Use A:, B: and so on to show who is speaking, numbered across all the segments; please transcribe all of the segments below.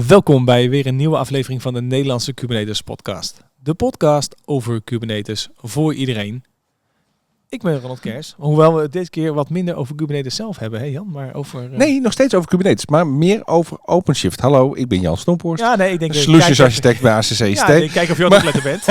A: Welkom bij weer een nieuwe aflevering van de Nederlandse Kubernetes Podcast. De podcast over Kubernetes voor iedereen. Ik ben Ronald Kers, hoewel we dit keer wat minder over Kubernetes zelf hebben, hè Jan? Maar over,
B: Nee, nog steeds over Kubernetes, maar meer over OpenShift. Hallo, ik ben Jan Stomphorst.
A: Ja, nee, ik denk
B: Solutions architect bij ACC ICT.
A: Ja, ik kijk of je aan het opletten bent.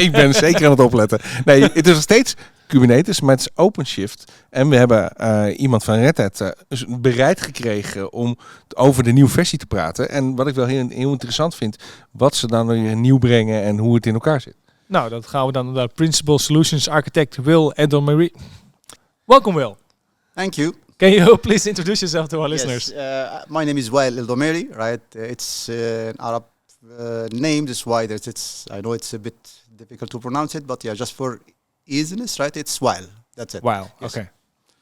B: Ik ben zeker aan het opletten. Nee, het is nog steeds Kubernetes, maar het is OpenShift. En we hebben iemand van Red Hat bereid gekregen om over de nieuwe versie te praten. En wat ik wel heel interessant vind, wat ze dan weer nieuw brengen en hoe het in elkaar zit.
A: Nou, dat gaan we dan naar Principal Solutions Architect Wael Eldoamiry. Welcome, Wael.
C: Thank you.
A: Can you please introduce yourself to our listeners?
C: My name is Wael Eldoamiry, right? It's an Arab name, that's why I know it's a bit difficult to pronounce it, but yeah, just for easiness, right? It's Wael. That's it.
A: Wow,
C: yes.
A: okay.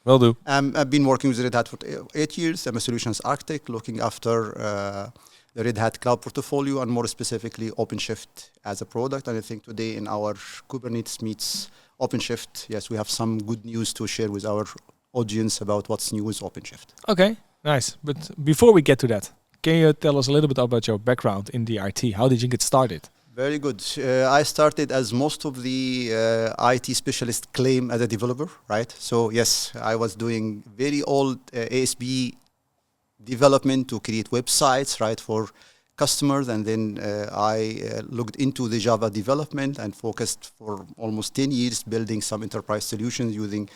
B: Will do.
C: I've been working with Red Hat for 8 years. I'm a solutions architect looking after the Red Hat cloud portfolio and more specifically OpenShift as a product. And I think today in our Kubernetes meets OpenShift, yes, we have some good news to share with our audience about what's new with OpenShift.
A: Okay, nice. But before we get to that, can you tell us a little bit about your background in the IT? How did you get started?
C: Very good. I started as most of the IT specialists claim as a developer, right? So yes, I was doing very old ASB development to create websites, right, for customers. And then I looked into the Java development and focused for almost 10 years building some enterprise solutions using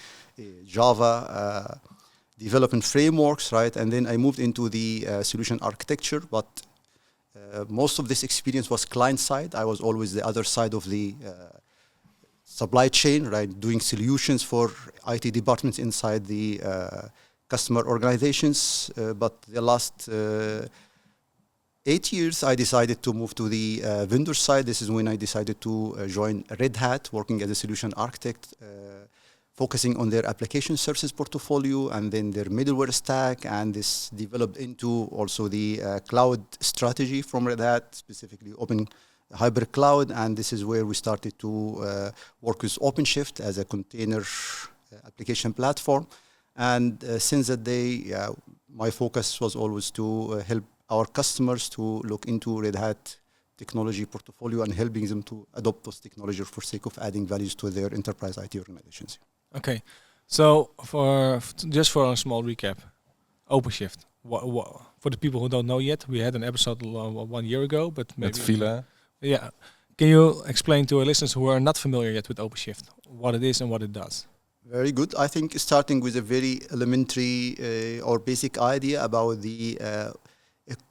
C: Java development frameworks, right? And then I moved into the solution architecture, but most of this experience was client side. I was always the other side of the supply chain, right? Doing solutions for IT departments inside the customer organizations. But the last 8 years, I decided to move to the vendor side. This is when I decided to join Red Hat, working as a solution architect, focusing on their application services portfolio and then their middleware stack. And this developed into also the cloud strategy from Red Hat, specifically open hybrid cloud. And this is where we started to work with OpenShift as a container application platform. And since that day, my focus was always to help our customers to look into Red Hat technology portfolio and helping them to adopt those technologies for sake of adding values to their enterprise IT organizations.
A: Okay, so for a small recap, OpenShift. For the people who don't know yet, we had an episode 1 year ago, but maybe
B: Met Villa.
A: Yeah, can you explain to our listeners who are not familiar yet with OpenShift what it is and what it does?
C: Very good. I think starting with a very elementary or basic idea about the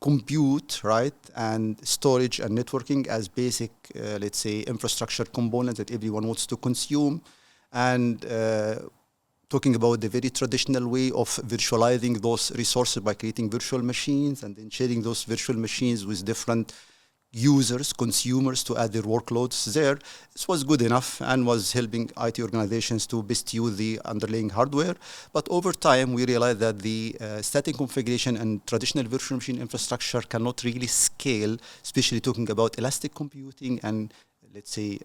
C: compute, right, and storage and networking as basic, let's say, infrastructure components that everyone wants to consume. And talking about the very traditional way of virtualizing those resources by creating virtual machines and then sharing those virtual machines with different users, consumers to add their workloads there. This was good enough and was helping IT organizations to best use the underlying hardware. But over time, we realized that the static configuration and traditional virtual machine infrastructure cannot really scale, especially talking about elastic computing and, let's say,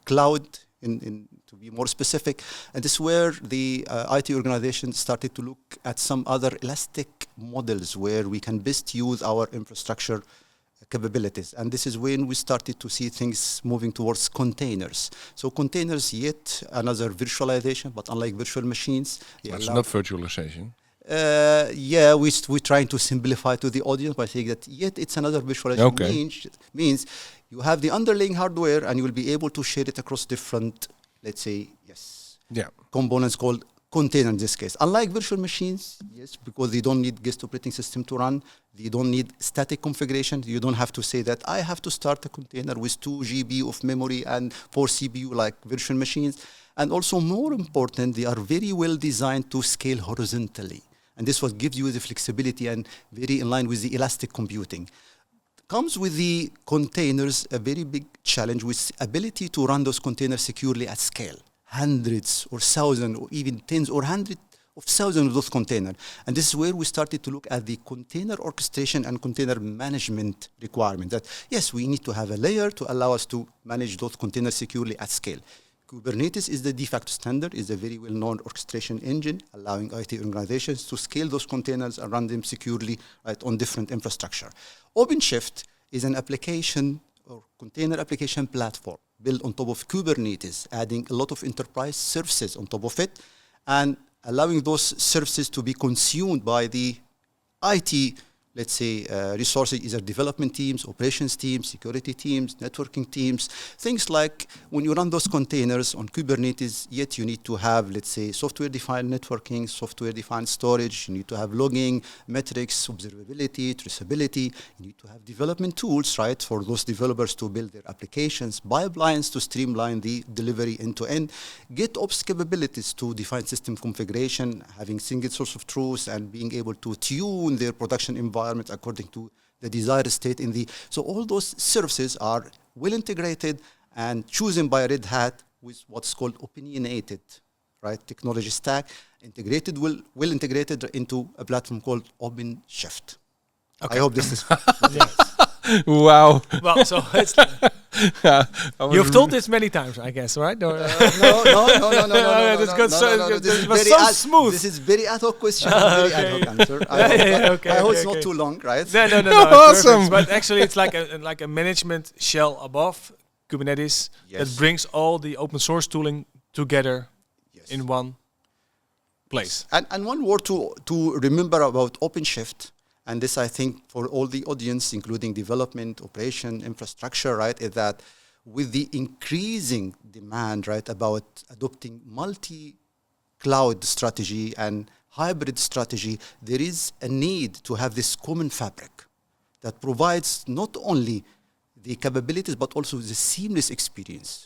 C: cloud, to be more specific. And this is where the IT organization started to look at some other elastic models where we can best use our infrastructure capabilities. And this is when we started to see things moving towards containers. So containers, yet another virtualization, but unlike virtual machines.
B: It's not virtualization.
C: We're trying to simplify to the audience by saying that yet it's another virtualization.
B: Okay.
C: Means you have the underlying hardware and you will be able to share it across different, let's say, components called container in this case. Unlike virtual machines, yes, because they don't need guest operating system to run, they don't need static configuration. You don't have to say that I have to start a container with 2 GB of memory and 4 CPU like virtual machines. And also more important, they are very well designed to scale horizontally. And this what gives you the flexibility and very in line with the elastic computing. Comes with the containers a very big challenge with ability to run those containers securely at scale. Hundreds or thousands or even tens or hundreds of thousands of those containers. And this is where we started to look at the container orchestration and container management requirement. That yes, we need to have a layer to allow us to manage those containers securely at scale. Kubernetes is the de facto standard, is a very well-known orchestration engine, allowing IT organizations to scale those containers and run them securely, right, on different infrastructure. OpenShift is an application or container application platform built on top of Kubernetes, adding a lot of enterprise services on top of it, and allowing those services to be consumed by the IT, let's say, resources, either development teams, operations teams, security teams, networking teams, things like when you run those containers on Kubernetes, yet you need to have, let's say, software-defined networking, software-defined storage, you need to have logging, metrics, observability, traceability, you need to have development tools, right, for those developers to build their applications, pipelines to streamline the delivery end-to-end, GitOps capabilities to define system configuration, having single source of truth, and being able to tune their production environment according to the desired state in the. So all those services are well integrated and chosen by Red Hat with what's called opinionated, right, technology stack, integrated, well integrated into a platform called OpenShift. Okay. I hope this is.
B: Wow.
A: Well, so it's. You've told this many times, I guess, right?
C: No.
A: This was so smooth.
C: This is very ad hoc question, very ad hoc answer. I hope it's not too long, right?
A: No.
B: Awesome.
A: But actually, it's like a management shell above Kubernetes that brings all the open source tooling together in one place.
C: And one word to remember about OpenShift. And this, I think, for all the audience, including development, operation, infrastructure, right, is that with the increasing demand, right, about adopting multi-cloud strategy and hybrid strategy, there is a need to have this common fabric that provides not only the capabilities, but also the seamless experience.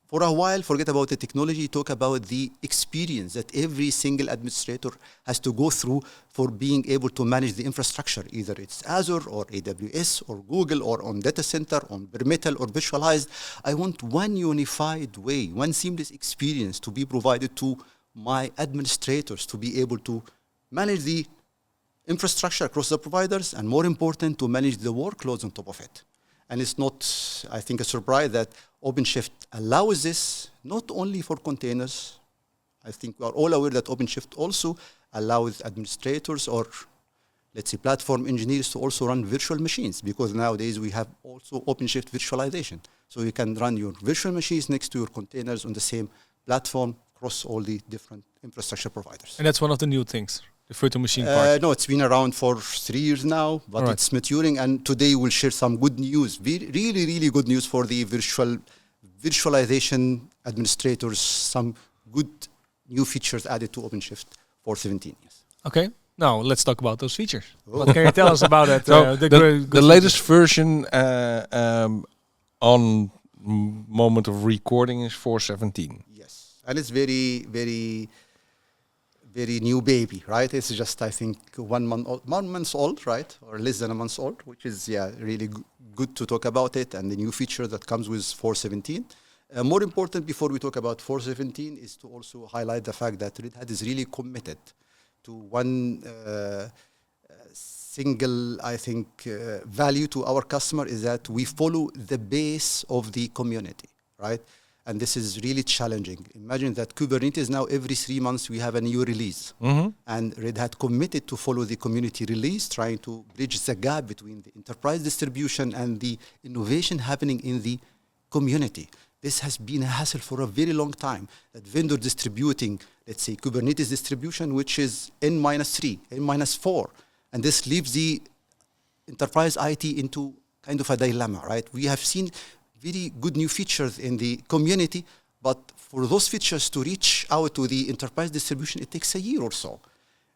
C: For a while, forget about the technology, talk about the experience that every single administrator has to go through for being able to manage the infrastructure, either it's Azure or AWS or Google or on data center, on bare metal or virtualized. I want one unified way, one seamless experience to be provided to my administrators to be able to manage the infrastructure across the providers, and more important, to manage the workloads on top of it. And it's not, I think, a surprise that OpenShift allows this not only for containers. I think we are all aware that OpenShift also allows administrators or, let's say, platform engineers to also run virtual machines, because nowadays we have also OpenShift virtualization. So you can run your virtual machines next to your containers on the same platform across all the different infrastructure providers.
A: And that's one of the new things. The virtual machine part?
C: No, it's been around for 3 years now, but it's maturing. And today we'll share some good news, really good news for the virtualization administrators, some good new features added to OpenShift 4.17. Yes.
A: Okay, now let's talk about those features. What can you tell us about it?
B: So the latest version on moment of recording is 4.17.
C: Yes, and it's very new baby, right? It's just, I think, 1 month old, right? Or less than a month old, which is, really good to talk about it and the new feature that comes with 4.17. More important, before we talk about 4.17, is to also highlight the fact that Red Hat is really committed to one single, I think, value to our customer, is that we follow the base of the community, right? And this is really challenging. Imagine that Kubernetes now, every 3 months, we have a new release. Mm-hmm. And Red Hat committed to follow the community release, trying to bridge the gap between the enterprise distribution and the innovation happening in the community. This has been a hassle for a very long time, that vendor distributing, let's say, Kubernetes distribution, which is N-3, N-4. And this leaves the enterprise IT into kind of a dilemma, right? We have seen very good new features in the community, but for those features to reach out to the enterprise distribution, it takes a year or so.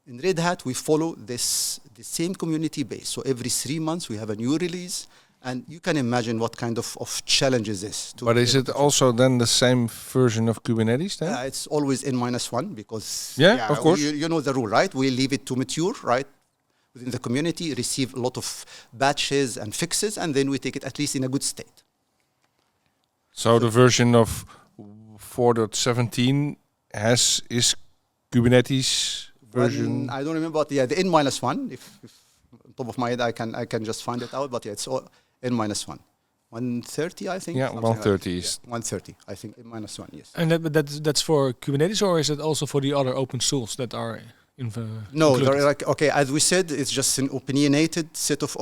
C: In Red Hat, we follow the same community base. So every 3 months, we have a new release, and you can imagine what kind of challenges this.
B: But is it also then the same version of Kubernetes then?
C: Yeah, it's always N-1 because
B: of course.
C: You know the rule, right? We leave it to mature, right? Within the community, receive a lot of batches and fixes, and then we take it at least in a good state.
B: So the version of 4.17 is Kubernetes version.
C: I don't remember, but the N-1. If on top of my head I can just find it out. But it's all N-1. 130, I think.
B: Yeah,
C: something
B: 130
C: like,
B: is...
C: 130, I think, -1, yes.
A: And that's for Kubernetes, or is it also for the other open tools that are
C: No,
A: included?
C: they're like, okay, as we said, it's just an opinionated set of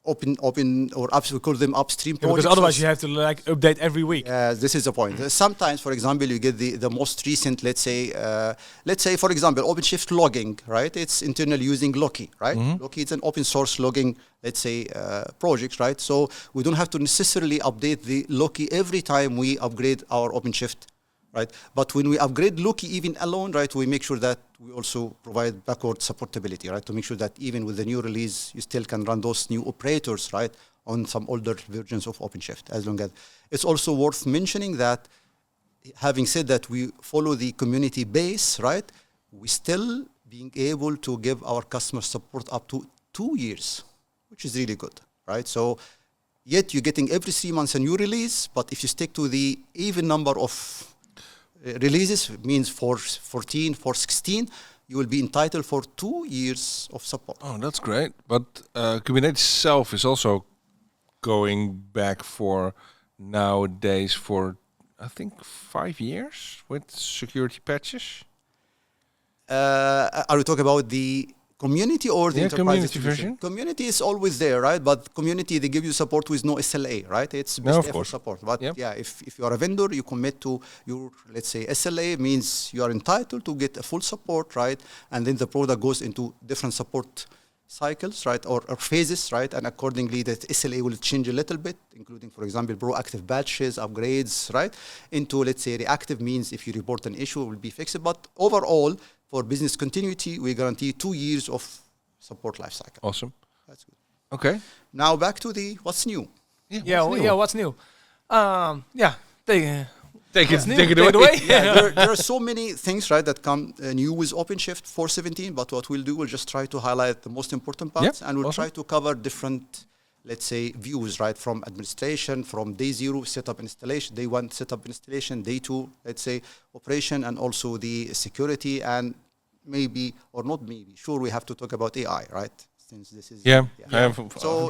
C: open or we call them upstream
A: Yeah, because
C: projects.
A: otherwise you have to like update every week.
C: This is the point. Sometimes, for example, you get the most recent, let's say, for example, OpenShift logging, right? It's internally using Loki, right? Loki is an open source logging, let's say, project, right? So we don't have to necessarily update the Loki every time we upgrade our OpenShift, right? But when we upgrade Loki even alone, right, we make sure that we also provide backward supportability, right? To make sure that even with the new release, you still can run those new operators, right, on some older versions of OpenShift, as long as... It's also worth mentioning that, having said that we follow the community base, right, we still being able to give our customer support up to 2 years, which is really good, right? So yet you're getting every 3 months a new release, but if you stick to the even number of releases, means for 14, for 16, you will be entitled for 2 years of support.
B: Oh, that's great. But Kubernetes itself is also going back for nowadays for, I think, 5 years with security patches.
C: Are we talking about the community or the enterprise
B: community
C: distribution?
B: version?
C: Community is always there, right? But community, they give you support with no SLA, right? It's
B: No,
C: best
B: of
C: effort
B: course.
C: support. But
B: Yep.
C: yeah, if you are a vendor, you commit to your, let's say, SLA means you are entitled to get a full support, right? And then the product goes into different support cycles, right? Or phases, right? And accordingly, that SLA will change a little bit, including, for example, proactive batches, upgrades, right? Into, let's say, reactive means if you report an issue, it will be fixed. But overall, for business continuity, we guarantee 2 years of support lifecycle.
B: Awesome.
C: That's good.
B: Okay.
C: Now back to the what's new.
A: What's new?
B: Take
A: What's
B: it,
A: new?
B: take it
A: Take
B: away.
A: it away.
C: There are so many things, right, that come new with OpenShift 4.17, but what we'll do, we'll just try to highlight the most important parts, and we'll try to cover different, let's say, views, right, from administration, from day 0 setup installation, day 1 setup installation, day 2, let's say, operation, and also the security, and maybe, or not maybe, sure, we have to talk about AI, right? Since this is... So,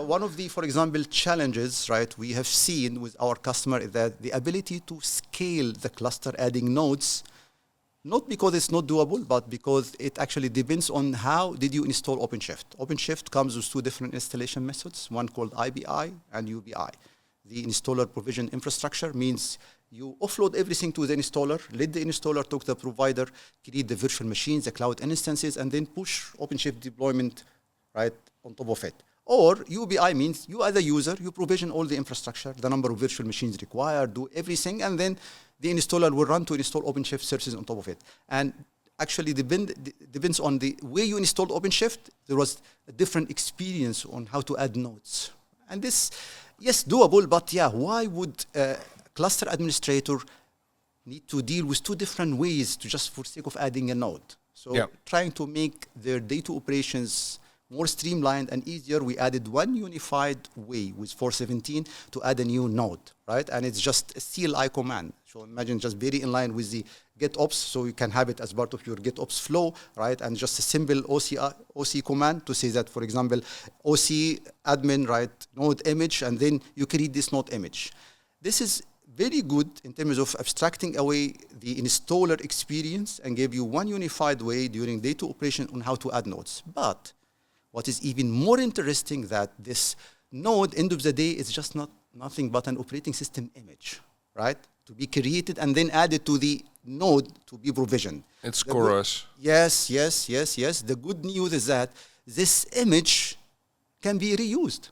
C: one of the, for example, challenges, right, we have seen with our customer is that the ability to scale the cluster adding nodes, not because it's not doable, but because it actually depends on how did you install OpenShift. OpenShift comes with 2 different installation methods, one called IBI and UBI. The installer provision infrastructure means you offload everything to the installer, let the installer talk to the provider, create the virtual machines, the cloud instances, and then push OpenShift deployment right on top of it. Or UBI means you as a user, you provision all the infrastructure, the number of virtual machines required, do everything, and then the installer will run to install OpenShift services on top of it. And actually depends on the way you installed OpenShift, there was a different experience on how to add nodes. And this, yes, doable, but yeah, why would cluster administrator need to deal with 2 different ways to just for sake of adding a node? So trying to make their data operations more streamlined and easier, we added one unified way with 4.17 to add a new node, right? And it's just a CLI command. So imagine just very in line with the GitOps, so you can have it as part of your GitOps flow, right? And just a simple OC command to say that, for example, OC admin, right, node image, and then you create this node image. This is very good in terms of abstracting away the installer experience and give you one unified way during data operation on how to add nodes. But what is even more interesting that this node, end of the day, is just nothing but an operating system image, right? To be created and then added to the node to be provisioned.
B: It's chorus.
C: Yes. The good news is that this image can be reused.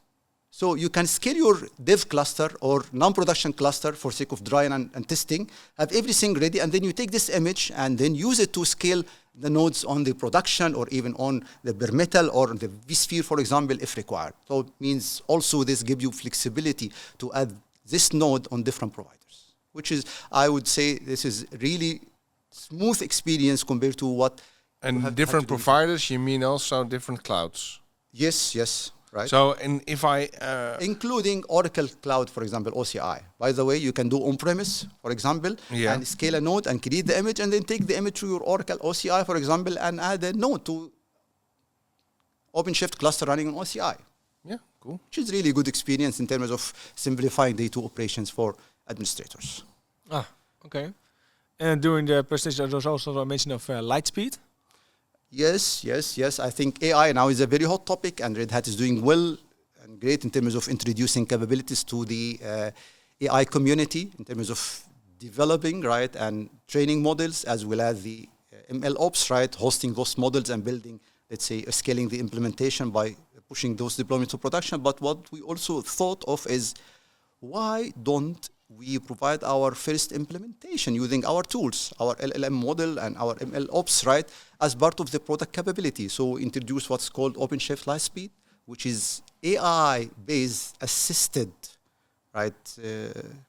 C: So you can scale your dev cluster or non-production cluster for sake of drying and testing, have everything ready, and then you take this image and then use it to scale the nodes on the production or even on the bare metal or the vSphere, for example, if required. So it means also this gives you flexibility to add this node on different providers, which is, I would say, this is really smooth experience compared to what...
B: And different providers, you mean also different clouds?
C: Yes. Right.
B: So, and if I...
C: including Oracle Cloud, for example, OCI. By the way, you can do on-premise, for example, and scale a node and create the image and then take the image to your Oracle OCI, for example, and add a node to OpenShift cluster running on OCI.
B: Yeah, Cool.
C: Which is really good experience in terms of simplifying data operations for administrators.
A: Okay. And during the presentation, there was also a mention of Lightspeed.
C: Yes. I think AI now is a very hot topic, and Red Hat is doing well and great in terms of introducing capabilities to the AI community in terms of developing, right, and training models, as well as the ML ops, right, hosting those models and building, let's say, scaling the implementation by pushing those deployments to production. But what we also thought of is, why don't we provide our first implementation using our tools, our LLM model and our ML ops, right, as part of the product capability? So introduce what's called OpenShift Lightspeed, which is AI-based assisted, right,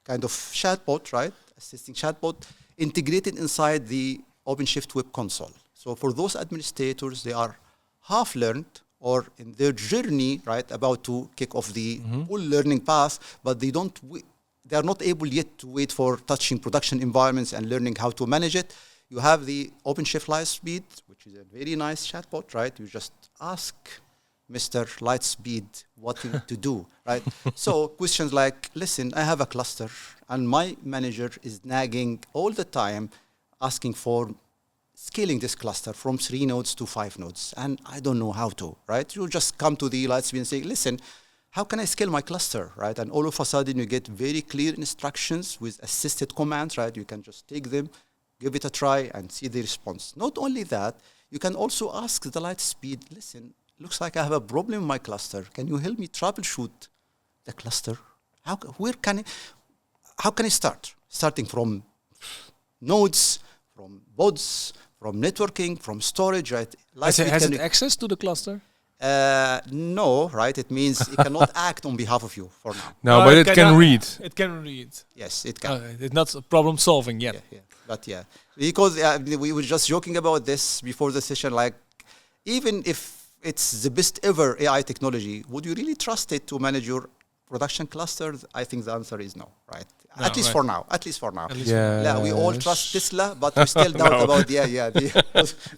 C: kind of chatbot, right, assisting chatbot integrated inside the OpenShift Web Console. So for those administrators, they are half-learned or in their journey, right, about to kick off the full learning path, but they are not able yet to wait for touching production environments and learning how to manage it. You have the OpenShift Lightspeed, which is a very nice chatbot, right? You just ask Mr. Lightspeed what to do, right? So questions like, listen, I have a cluster and my manager is nagging all the time, asking for scaling this cluster from 3 nodes to 5 nodes. And I don't know how to, right? You just come to the Lightspeed and say, listen, how can I scale my cluster, right? And all of a sudden you get very clear instructions with assisted commands, right? You can just take them, give it a try and see the response. Not only that, you can also ask the Lightspeed, listen, looks like I have a problem in my cluster. Can you help me troubleshoot the cluster? How can I start? Starting from nodes, from pods, from networking, from storage, right?
A: Has it access to the cluster?
C: No, right? It means it cannot act on behalf of you for now.
B: No, but it can read.
A: It can read.
C: Yes, it can.
A: It's not problem solving yet.
C: Yeah. But yeah, because we were just joking about this before the session. Like, even if it's the best ever AI technology, would you really trust it to manage your production clusters? I think the answer is no, right?
A: No,
C: at least for now.
B: Yeah.
C: We all trust Tesla, but we still doubt about the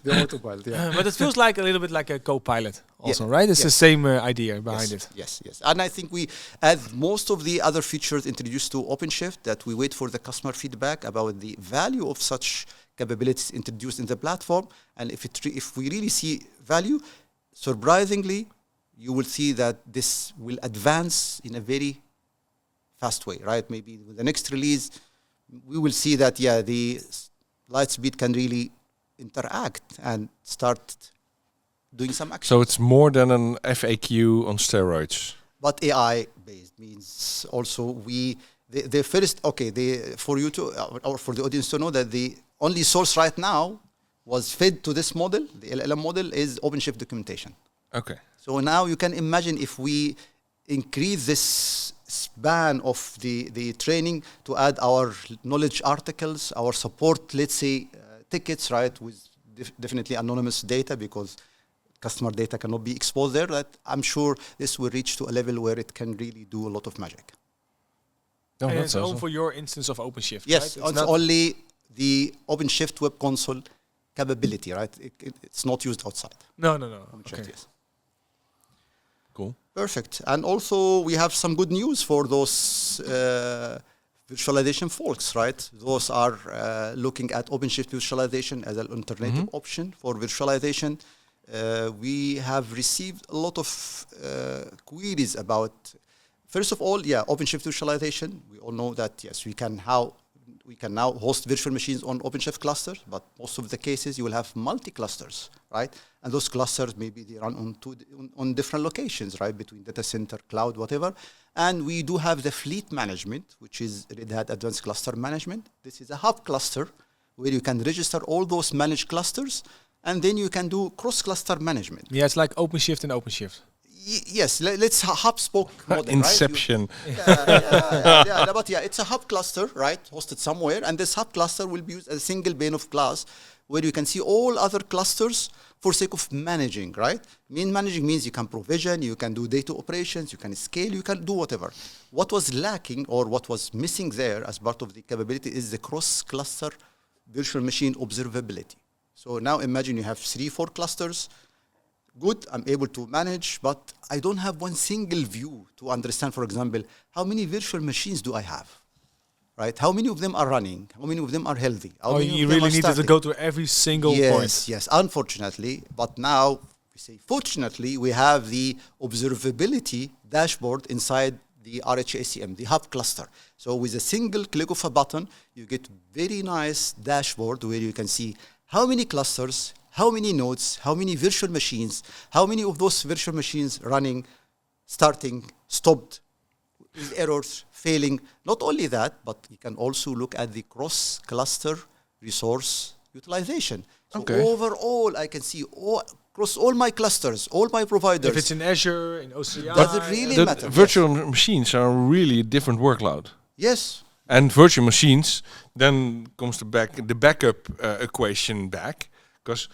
C: autopilot. Yeah.
A: But it feels like a little bit like a co-pilot also, right? It's the same idea behind it.
C: Yes. And I think we add most of the other features introduced to OpenShift that we wait for the customer feedback about the value of such capabilities introduced in the platform. And if we really see value, surprisingly, you will see that this will advance in a very fast way, right? Maybe with the next release, we will see that, the Lightspeed can really interact and start doing some action.
B: So it's more than an FAQ on steroids.
C: But AI-based means also for you to, or for the audience to know that the only source right now was fed to this model, the LLM model, is OpenShift documentation.
B: Okay.
C: So now you can imagine if we increase this span of the training to add our knowledge articles, our support, let's say, tickets, right, with definitely anonymous data because customer data cannot be exposed there, that I'm sure this will reach to a level where it can really do a lot of magic.
B: Oh,
A: And
B: that's
A: it's
B: awesome.
A: only for your instance of OpenShift,
C: Yes,
A: right?
C: it's only the OpenShift Web Console capability, right? It's not used outside.
A: No.
C: OpenShift,
A: Okay.
C: yes.
B: Cool.
C: Perfect. And also we have some good news for those virtualization folks, right? Those are looking at OpenShift virtualization as an alternative option for virtualization. We have received a lot of queries about, first of all, OpenShift virtualization. We all know that, yes, we can now host virtual machines on OpenShift clusters, but most of the cases you will have multi-clusters, right? And those clusters, maybe they run on different locations, right? Between data center, cloud, whatever. And we do have the fleet management, which is Red Hat Advanced Cluster Management. This is a hub cluster where you can register all those managed clusters, and then you can do cross-cluster management.
A: Yeah, it's like OpenShift and OpenShift.
C: Yes, let's hub-spoke model,
B: Inception.
C: Right? But it's a hub cluster, right, hosted somewhere, and this hub cluster will be used as a single pane of glass where you can see all other clusters for sake of managing, right? Managing means you can provision, you can do data operations, you can scale, you can do whatever. What was lacking or what was missing there as part of the capability is the cross-cluster virtual machine observability. So now imagine you have 3-4 clusters. good, I'm able to manage, but I don't have one single view to understand, for example, how many virtual machines do I have? Right? How many of them are running? How many of them are healthy? How many
A: you
C: of them
A: really
C: are
A: needed to
C: static?
A: go to every single point.
C: Yes, unfortunately. But now, we say fortunately, we have the observability dashboard inside the RHACM, the hub cluster. So with a single click of a button, you get very nice dashboard where you can see how many clusters, how many nodes, how many virtual machines, how many of those virtual machines running, starting, stopped, with errors, failing. Not only that, but you can also look at the cross-cluster resource utilization. So overall, I can see across all my clusters, all my providers.
A: If it's in Azure, in OCI.
C: Does it really matter?
B: Virtual machines are really a different workload.
C: Yes.
B: And virtual machines, then comes the backup equation back. Because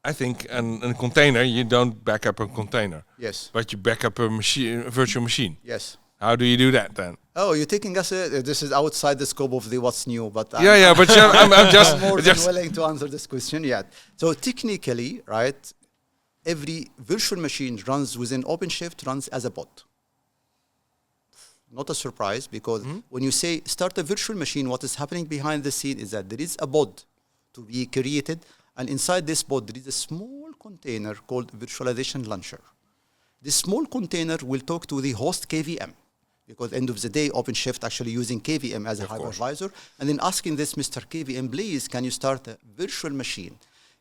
B: I think in a container, you don't back up a container.
C: Yes.
B: But you back up a virtual machine.
C: Yes.
B: How do you do that then?
C: Oh, you're taking us. This is outside the scope of the what's new, but
B: but I'm just
C: I'm more than willing to answer this question yet. So technically, right, every virtual machine runs within OpenShift runs as a bot. Not a surprise, because when you say start a virtual machine, what is happening behind the scene is that there is a bot to be created, and inside this bot there is a small container called virtualization launcher. This small container will talk to the host KVM. Because end of the day, OpenShift actually using KVM as a hypervisor, and then asking this Mr. KVM, please, can you start a virtual machine?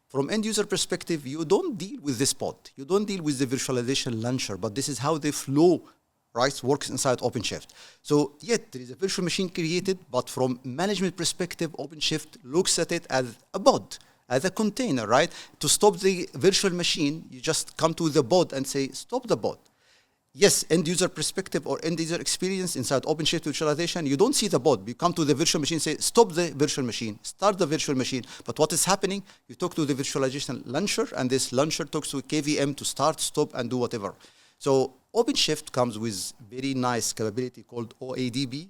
C: From end user perspective, you don't deal with this pod. You don't deal with the virtualization launcher, but this is how the flow, right, works inside OpenShift. So yet there is a virtual machine created, but from management perspective, OpenShift looks at it as a pod, as a container, right? To stop the virtual machine, you just come to the pod and say, stop the pod. Yes, end user perspective or end user experience inside OpenShift virtualization, you don't see the pod. You come to the virtual machine, say, stop the virtual machine, start the virtual machine. But what is happening? You talk to the virtualization launcher, and this launcher talks to KVM to start, stop, and do whatever. So OpenShift comes with very nice capability called OADB,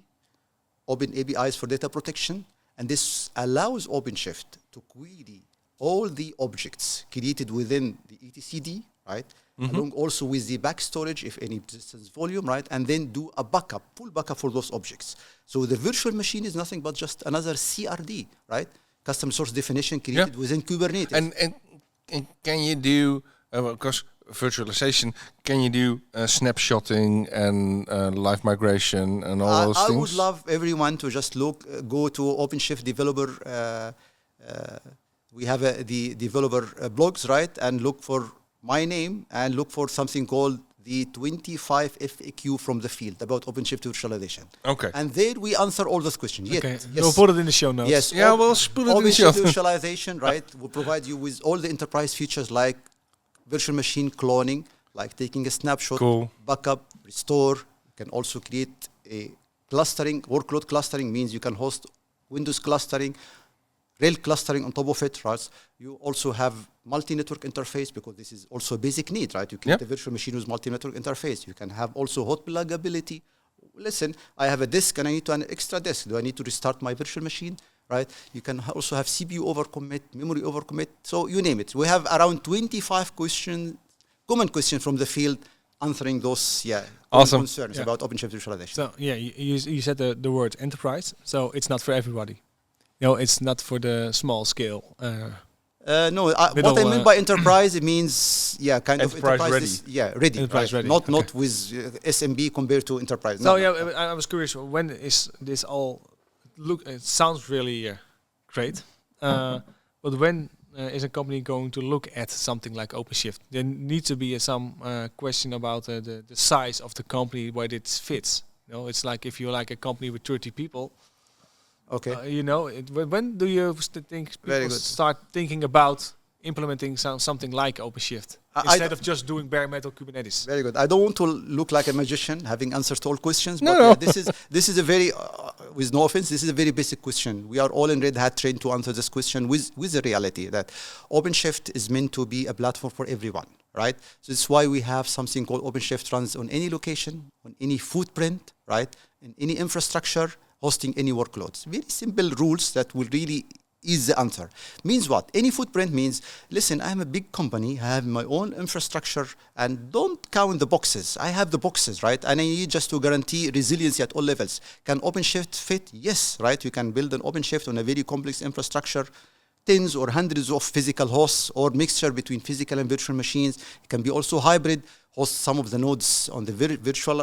C: Open APIs for Data Protection. And this allows OpenShift to query all the objects created within the etcd, right? Along also with the back storage, if any distance volume, right? And then do a backup, full backup for those objects. So the virtual machine is nothing but just another CRD, right? Custom source definition created within Kubernetes.
B: And can you do, because virtualization, can you do snapshotting and live migration and all those things?
C: I would love everyone to just go to OpenShift developer. We have the developer blogs, right? And look for my name and look for something called the 25 FAQ from the field about OpenShift virtualization.
B: Okay.
C: And there we answer all those questions.
A: Okay. We'll put it in the show notes.
C: Yes.
B: Yeah, we'll put it in the show notes.
C: Virtualization, right, will provide you with all the enterprise features like virtual machine cloning, like taking a snapshot, backup, restore. You can also create a clustering. Workload clustering means you can host Windows clustering, RHEL clustering on top of it, right? You also have multi-network interface, because this is also a basic need, right? You create a virtual machine with multi-network interface. You can have also hot pluggability. Listen, I have a disk and I need to an extra disk. Do I need to restart my virtual machine, right? You can also have CPU overcommit, memory overcommit. So you name it. We have around 25 common questions from the field answering those concerns about OpenShift virtualization.
A: So you said the word enterprise. So it's not for everybody. No, it's not for the small scale.
C: No, what I mean by enterprise, it means kind of
B: enterprise
C: ready. Ready.
A: Enterprise ready.
C: Not with SMB compared to enterprise.
A: No, I was curious. When is this all? It sounds really great, but when is a company going to look at something like OpenShift? There needs to be some question about the size of the company where it fits. You know, it's like if you're like a company with 30 people.
C: Okay.
A: When do you start thinking about implementing something like OpenShift instead of just doing bare metal Kubernetes?
C: Very good. I don't want to look like a magician having answers to all questions, but this is a very, with no offense, this is a very basic question. We are all in Red Hat trained to answer this question with the reality that OpenShift is meant to be a platform for everyone, right? So this is why we have something called OpenShift runs on any location, on any footprint, right? In any infrastructure, hosting any workloads. Very simple rules that will really is the answer. Means what? Any footprint means, listen, I'm a big company, I have my own infrastructure, and don't count the boxes. I have the boxes, right? And I need just to guarantee resiliency at all levels. Can OpenShift fit? Yes, right? You can build an OpenShift on a very complex infrastructure, tens or hundreds of physical hosts, or mixture between physical and virtual machines. It can be also hybrid, host some of the nodes on the virtual,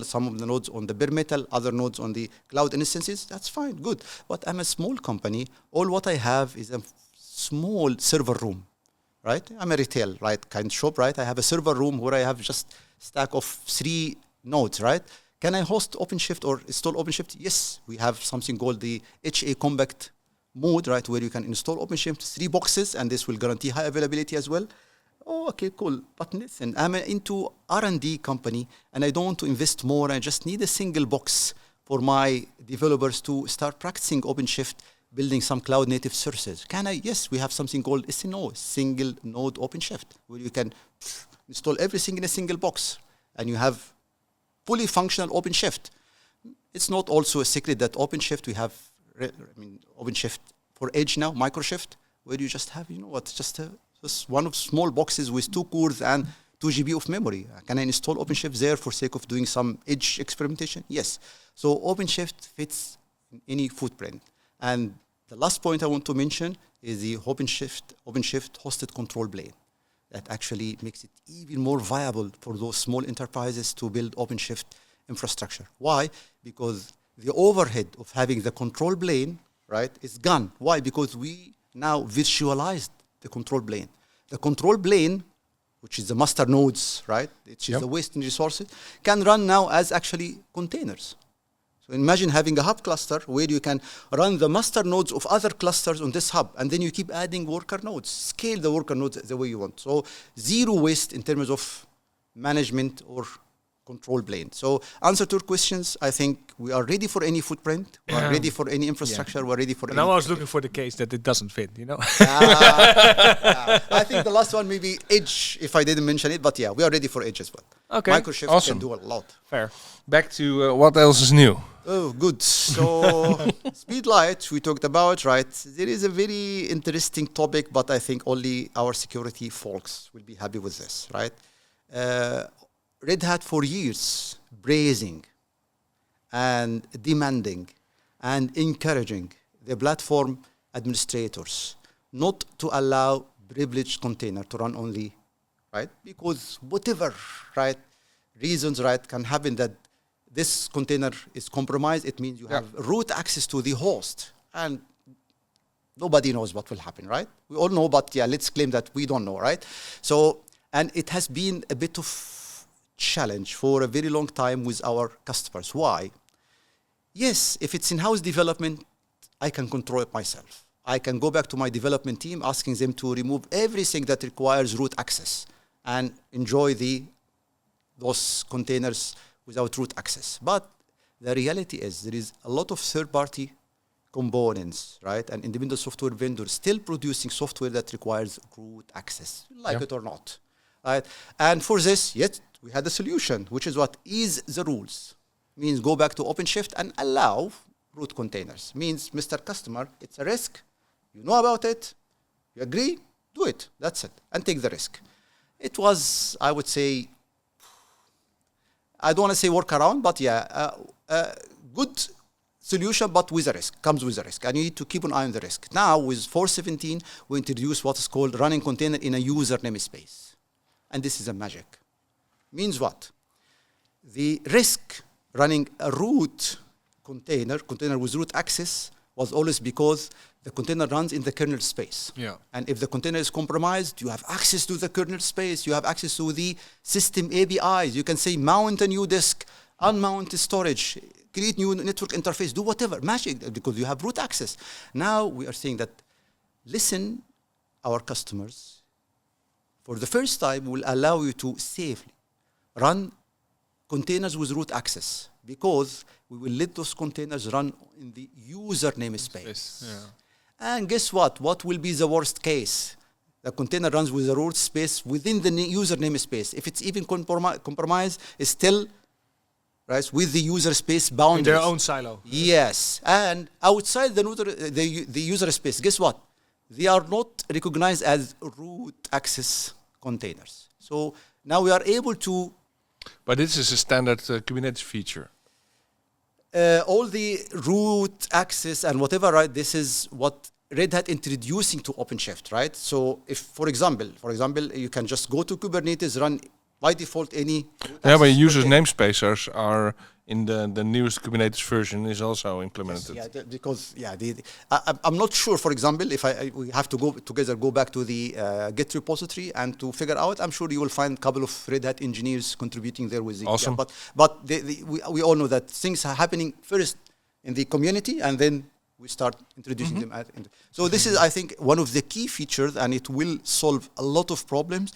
C: some of the nodes on the bare metal, other nodes on the cloud instances. That's fine, good. But I'm a small company. All what I have is a small server room, right? I'm a retail, right, kind of shop, right? I have a server room where I have just stack of 3 nodes, right? Can I host OpenShift or install OpenShift? Yes, we have something called the HA Compact mode, right, where you can install OpenShift 3 boxes, and this will guarantee high availability as well. Oh, okay, cool. But listen, I'm into R&D company, and I don't want to invest more. I just need a single box for my developers to start practicing OpenShift, building some cloud-native services. Can I? Yes, we have something called SNO, Single Node OpenShift, where you can install everything in a single box, and you have fully functional OpenShift. It's not also a secret that OpenShift, we have, OpenShift for Edge now, Microshift, where you just have, just one of small boxes with 2 cores and 2 GB of memory. Can I install OpenShift there for sake of doing some edge experimentation? Yes. So OpenShift fits in any footprint. And the last point I want to mention is the OpenShift hosted control plane. That actually makes it even more viable for those small enterprises to build OpenShift infrastructure. Why? Because the overhead of having the control plane, right, is gone. Why? Because we now virtualized the control plane. The control plane, which is the master nodes, right, which is the wasting resources, can run now as actually containers. So imagine having a hub cluster where you can run the master nodes of other clusters on this hub, and then you keep adding worker nodes, scale the worker nodes the way you want. So 0 waste in terms of management or control plane. So answer to your questions, I think we are ready for any footprint, we are ready for any infrastructure, we're ready for any...
A: Now I was looking for the case that it doesn't fit,
C: I think the last one may be Edge, if I didn't mention it, but yeah, we are ready for Edge as well.
A: Okay,
C: Microshift can do a lot.
A: Fair.
B: Back to what else is new?
C: Oh, good. So Speedlight, we talked about, right? There is a very interesting topic, but I think only our security folks will be happy with this, right? Red Hat for years praising and demanding and encouraging the platform administrators not to allow privileged container to run only, right? Because whatever, right, reasons, right, can happen that this container is compromised, it means you have root access to the host, and nobody knows what will happen, right? We all know, but yeah, let's claim that we don't know, right? So, and it has been a bit of challenge for a very long time with our customers. Why? Yes, if it's in-house development, I can control it myself. I can go back to my development team, asking them to remove everything that requires root access and enjoy those containers without root access. But the reality is there is a lot of third-party components, right, and independent software vendors still producing software that requires root access, like it or not, right? And for this, yes, we had a solution, which is what is the rules. Means go back to OpenShift and allow root containers. Means, Mr. Customer, it's a risk. You know about it. You agree? Do it. That's it. And take the risk. It was, I would say, I don't want to say workaround, but yeah, good solution, but with a risk, comes with a risk. And you need to keep an eye on the risk. Now, with 4.17, we introduce what is called running container in a user namespace. And this is a magic. Means what? The risk running a root container with root access, was always because the container runs in the kernel space. Yeah. And if the container is compromised, you have access to the kernel space, you have access to the system APIs. You can say mount a new disk, unmount storage, create new network interface, do whatever, magic, because you have root access. Now we are saying that, listen, our customers, for the first time, will allow you to safely run containers with root access, because we will let those containers run in the user namespace. Yeah. And guess what? What will be the worst case? The container runs with the root space within the user namespace. If it's even compromised, it's still right, with the user space
A: In
C: boundaries.
A: their own silo.
C: Yes, and outside the user space, guess what? They are not recognized as root access containers. So now we are able to
B: But this is a standard Kubernetes feature.
C: all the root access and whatever, right? This is what Red Hat introducing to OpenShift, right? So if, for example, you can just go to Kubernetes, run by default any.
B: Yeah, but users namespaces are in the newest Kubernetes version is also implemented.
C: Yes, yeah, because I'm not sure. For example, if we have to go back to the Git repository and to figure out. I'm sure you will find a couple of Red Hat engineers contributing there with the.
B: Awesome.
C: Yeah, but we all know that things are happening first in the community and then we start introducing them. So this is, I think, one of the key features, and it will solve a lot of problems.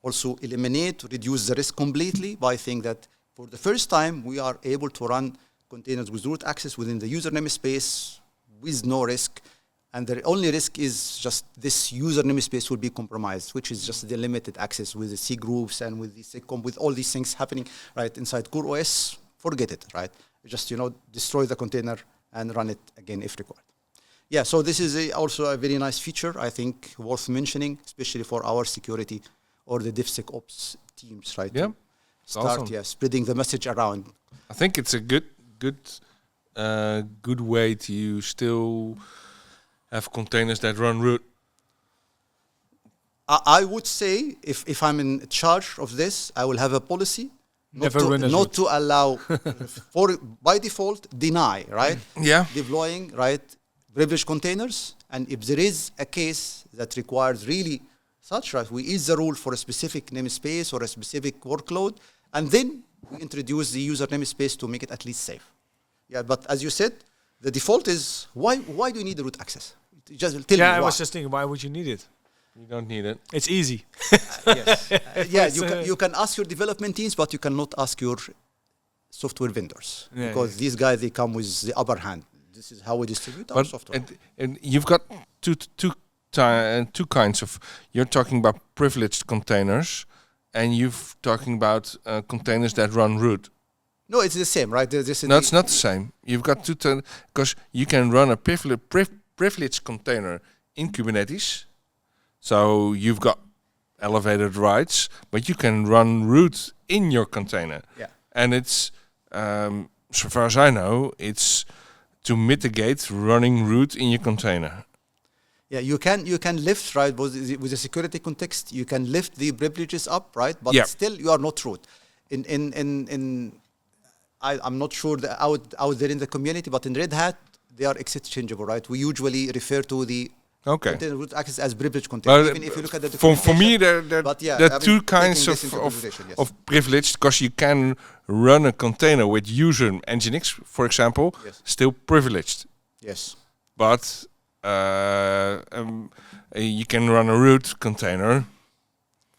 C: Also eliminate, reduce the risk completely by saying that for the first time, we are able to run containers with root access within the user namespace with no risk. And the only risk is just this user namespace will be compromised, which is just the limited access with the C groups and with the SecComp, with all these things happening right inside CoreOS. Forget it, right? Just, destroy the container and run it again if required. Yeah, so this is also a very nice feature, I think, worth mentioning, especially for our security or the DevSecOps teams, right?
B: Yeah.
C: Start,
B: awesome.
C: spreading the message around.
B: I think it's a good way to still have containers that run root.
C: I would say if I'm in charge of this, I will have a policy not to allow for by default deny, right?
B: Yeah.
C: Deploying, right, privileged containers, and if there is a case that requires really such, right, we ease the rule for a specific namespace or a specific workload, and then we introduce the user namespace to make it at least safe. Yeah, but as you said, the default is why do you need the root access? Just tell me
A: I
C: why.
A: was just thinking, why would you need it?
B: You don't need it.
A: It's easy.
C: Yes. You can ask your development teams, but you cannot ask your software vendors because these guys, they come with the upper hand. This is how we distribute our software.
B: And you've got two kinds of. You're talking about privileged containers, and you're talking about containers that run root.
C: No, it's the same, right?
B: No, it's not the same. You've got two because you can run a privileged container in Kubernetes. So you've got elevated rights, but you can run root in your container.
C: Yeah.
B: And it's, so far as I know, it's to mitigate running root in your container.
C: Yeah, you can lift, right, with the security context, you can lift the privileges up, right? But still you are not root. I'm not sure that out there in the community, but in Red Hat, they are exchangeable, right? We usually refer to the container root access as privileged container. Even if you look at the
B: for me, there are two kinds of privileged, because you can run a container with user Nginx, for example, still privileged.
C: Yes.
B: But you can run a root container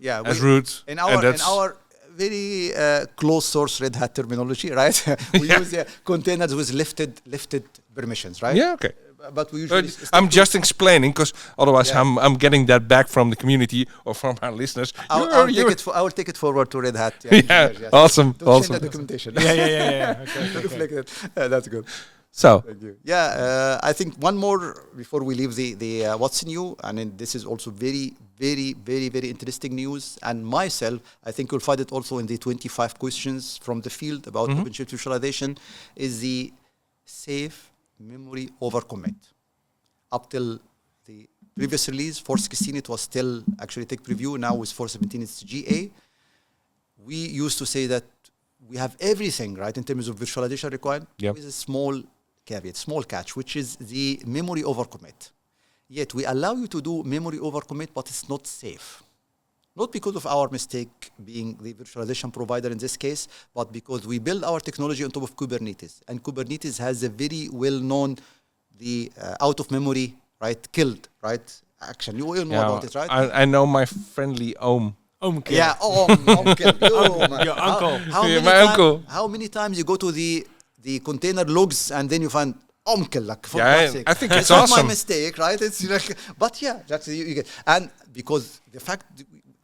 B: as root.
C: In our very close source Red Hat terminology, right? We use containers with lifted permissions, right?
B: Yeah, okay.
C: But we usually
B: I'm just explaining, because otherwise I'm getting that back from the community or from our listeners.
C: I will take it forward to Red Hat.
B: Awesome.
C: Don't change the documentation.
A: Yeah.
C: Okay. That's good.
B: So,
C: thank you. I think one more before we leave the what's new, and then this is also very, very, very, very interesting news. And myself, I think you'll find it also in the 25 questions from the field about OpenShift visualization, is the safe memory over commit. Up till the previous release, 4.16, it was still actually tech preview. Now with 4.17, it's GA. We used to say that we have everything, right, in terms of visualization required. With a small caveat, small catch, which is the memory over commit. Yet we allow you to do memory over commit, but it's not safe. Not because of our mistake being the virtualization provider in this case, but because we build our technology on top of Kubernetes. And Kubernetes has a very well-known, the out-of-memory, right, killed, right, action. You all know about it, right?
B: I know my friendly Ohm.
A: Omkill.
C: Yeah, Omkill.
A: Your uncle.
C: How many times you go to the container logs and then you find Omkill, like, for
B: God's sake. I think it's awesome.
C: It's not my mistake, right? It's like, but that's you get. And because the fact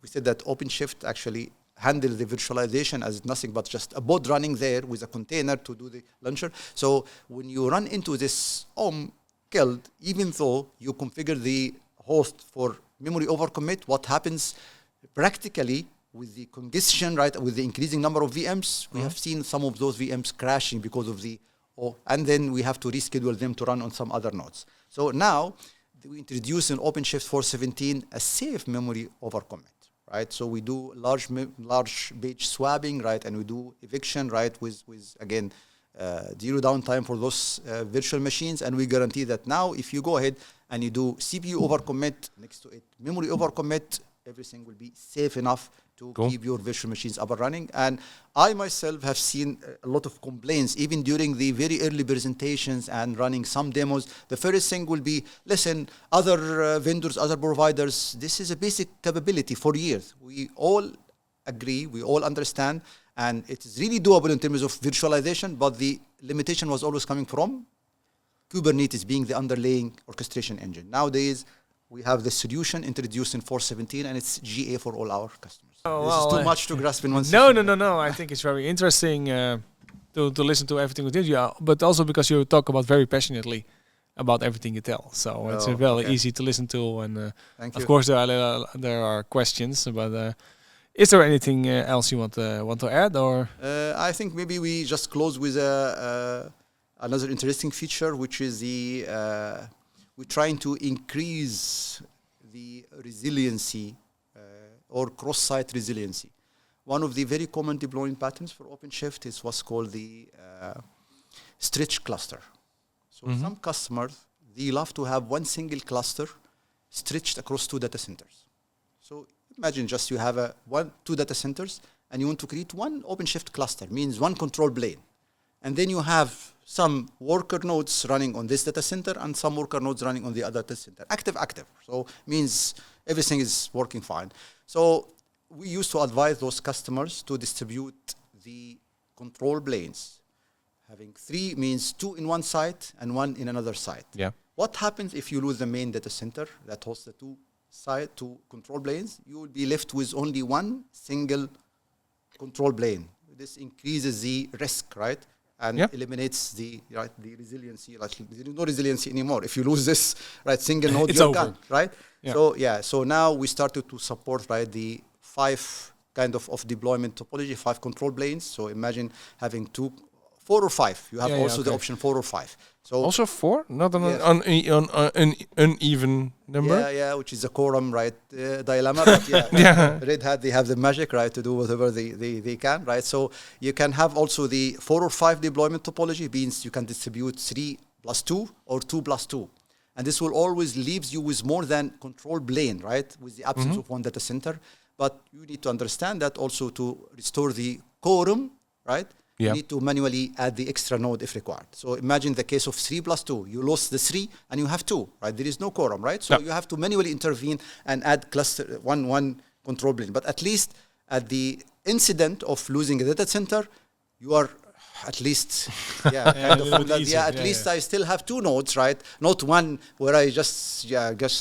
C: we said that OpenShift actually handle the virtualization as nothing but just a bot running there with a container to do the launcher. So when you run into this killed, even though you configure the host for memory overcommit, what happens practically with the congestion, right, with the increasing number of VMs, we have seen some of those VMs crashing because of and then we have to reschedule them to run on some other nodes. So now we introduce in OpenShift 4.17 a safe memory overcommit, right? So we do large page swapping, right, and we do eviction, right, with again zero downtime for those virtual machines, and we guarantee that now if you go ahead and you do CPU overcommit next to it, memory overcommit, everything will be safe enough to keep your virtual machines up and running. And I myself have seen a lot of complaints, even during the very early presentations and running some demos. The first thing will be, listen, other vendors, other providers, this is a basic capability for years. We all agree, we all understand, and it is really doable in terms of virtualization, but the limitation was always coming from Kubernetes being the underlying orchestration engine. Nowadays, we have the solution introduced in 4.17, and it's GA for all our customers. This is too much to grasp in one session.
A: No. I think it's very interesting to listen to everything we did, but also because you talk about very passionately about everything you tell. So it's very easy to listen to, and of course there are questions. But is there anything else you want to add, or?
C: I think maybe we just close with another interesting feature, which is we're trying to increase the resiliency or cross-site resiliency. One of the very common deployment patterns for OpenShift is what's called the stretch cluster. So some customers, they love to have one single cluster stretched across 2 data centers. So imagine just you have 2 data centers and you want to create one OpenShift cluster, means one control plane. And then you have some worker nodes running on this data center and some worker nodes running on the other data center. Active. So means everything is working fine. So we used to advise those customers to distribute the control planes. Having 3 means 2 in one site and 1 in another site.
B: Yeah.
C: What happens if you lose the main data center that hosts the 2 control planes? You will be left with only one single control plane. This increases the risk, right? And eliminates the resiliency. Like there is no resiliency anymore. If you lose this single node, you're gone, right? Yeah. So now we started to support the 5 kind of deployment topology, 5 control planes. So imagine having 4 or 5. You have the option 4 or 5. So
B: also 4, not an uneven number.
C: Yeah, which is a quorum, dilemma. But Red Hat, they have the magic, to do whatever they can, right? So you can have also the 4 or 5 deployment topology. Means you can distribute 3 plus 2 or 2 plus 2, and this will always leaves you with more than control plane, right? With the absence of one data center. But you need to understand that also to restore the quorum, right? You need to manually add the extra node if required. So imagine the case of 3 plus 2. You lost the 3 and you have 2, right? There is no quorum, right? So you have to manually intervene and add cluster one control plane. But at least at the incident of losing a data center, you are at least at least I still have 2 nodes, right? Not one where I just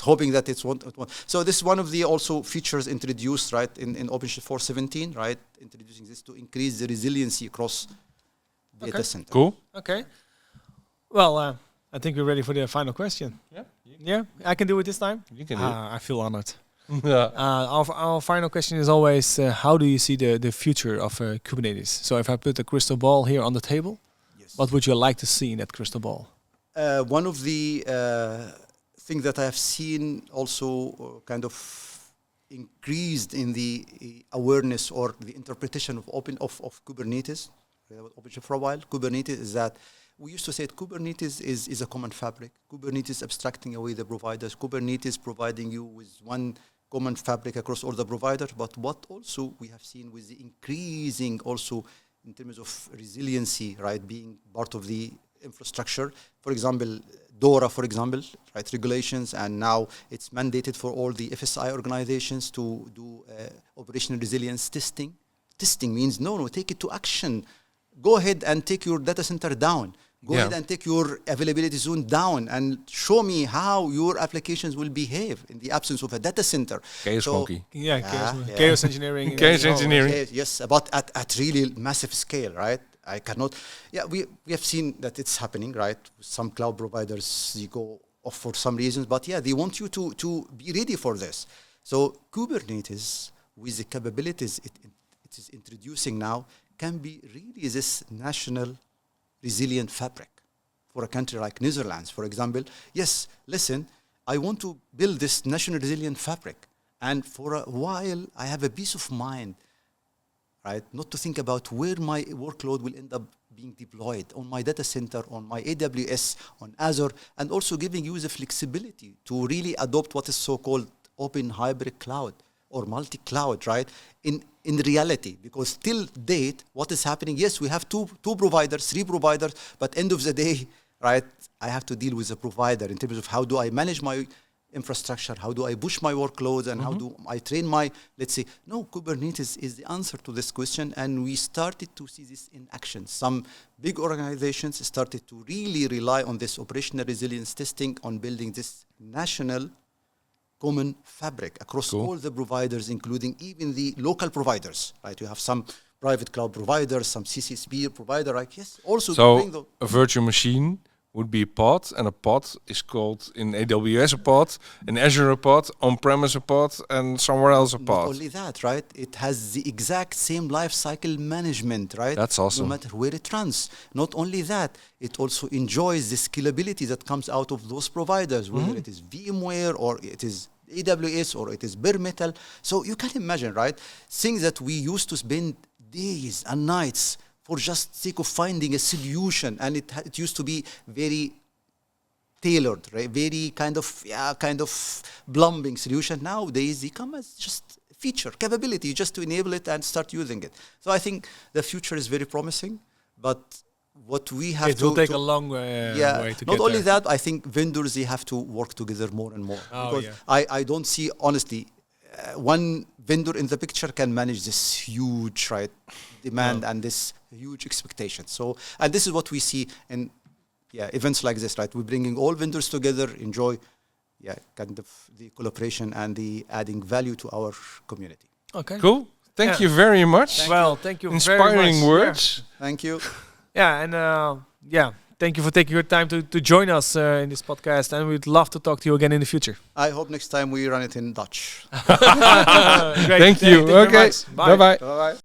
C: hoping that it's one. So this is one of the also features introduced, right, in OpenShift 4.17, right? Introducing this to increase the resiliency across data center.
B: Cool.
A: Okay. Well, I think we're ready for the final question. Yeah, I can do it this time.
B: You can do it.
A: I feel honored. Our final question is always, how do you see the future of Kubernetes? So if I put a crystal ball here on the table, what would you like to see in that crystal ball?
C: One of the things that I have seen also kind of increased in the awareness or the interpretation of Kubernetes, OpenShift for a while, Kubernetes is that we used to say that Kubernetes is a common fabric. Kubernetes abstracting away the providers. Kubernetes providing you with one common fabric across all the providers. But what also we have seen with the increasing also in terms of resiliency, right, being part of the infrastructure. For example, DORA, for example, right, regulations, and now it's mandated for all the FSI organizations to do operational resilience testing. Testing means, no, take it to action. go ahead and take your data center down. Go ahead and take your availability zone down and show me how your applications will behave in the absence of a data center.
B: Chaos monkey.
A: Chaos engineering.
B: Chaos engineering.
C: Yes, but at really massive scale, right? I cannot. Yeah, we have seen that it's happening, right? Some cloud providers, they go off for some reasons, but yeah, they want you to be ready for this. So Kubernetes, with the capabilities it is introducing now, can be really this national resilient fabric for a country like Netherlands, for example. Yes, listen, I want to build this national resilient fabric, and for a while I have a peace of mind, right? Not to think about where my workload will end up being deployed on my data center, on my AWS, on Azure, and also giving you the flexibility to really adopt what is so-called open hybrid cloud or multi-cloud, right? In reality, because till date, what is happening, yes, we have two providers, 3 providers, but end of the day, right, I have to deal with the provider in terms of how do I manage my infrastructure, how do I push my workloads, and how do I train my, let's say, no, Kubernetes is the answer to this question, and we started to see this in action. Some big organizations started to really rely on this operational resilience testing on building this national common fabric across all the providers, including even the local providers, right? You have some private cloud providers, some CCSP provider, right? Yes, also.
B: So a virtual machine would be a pod, and a pod is called in AWS a pod, in Azure a pod, on-premise a pod, and somewhere else a pod.
C: Not only that, right? It has the exact same life cycle management, right?
B: That's awesome.
C: No matter where it runs. Not only that, it also enjoys the scalability that comes out of those providers, whether it is VMware or it is AWS or it is bare metal. So you can imagine, right? Things that we used to spend days and nights for just sake of finding a solution, and it used to be very tailored, right? Very kind of plumbing solution. Nowadays, they come as just feature, capability, just to enable it and start using it. So I think the future is very promising, but what we have
A: it will take a long way to get
C: not only
A: there.
C: that, I think vendors, they have to work together more and more.
A: Oh,
C: because I don't see, honestly, one vendor in the picture can manage this huge demand and this huge expectation. So, and this is what we see in events like this, right? We're bringing all vendors together, enjoy kind of the collaboration and the adding value to our community.
A: Okay.
B: Cool. Thank you very much.
A: Thank you
B: Inspiring
A: very much.
B: words.
C: Thank you.
A: Thank you for taking your time to join us in this podcast, and we'd love to talk to you again in the future.
C: I hope next time we run it in Dutch.
A: Great.
B: Thank you.
A: Thank you very
B: Okay.
A: much. Bye.
B: Bye-bye.
C: Bye-bye.